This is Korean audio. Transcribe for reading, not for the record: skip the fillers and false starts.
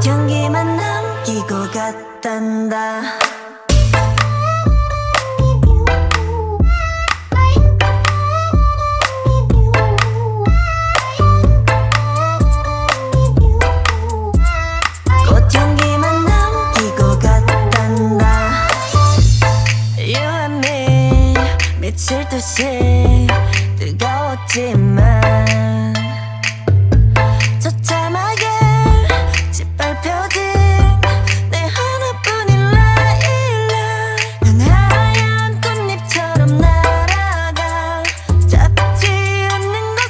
꽃향기만 남기고 갔단다. 꽃향기만 남기고 갔단다. You and me 미칠 듯이 뜨거웠지만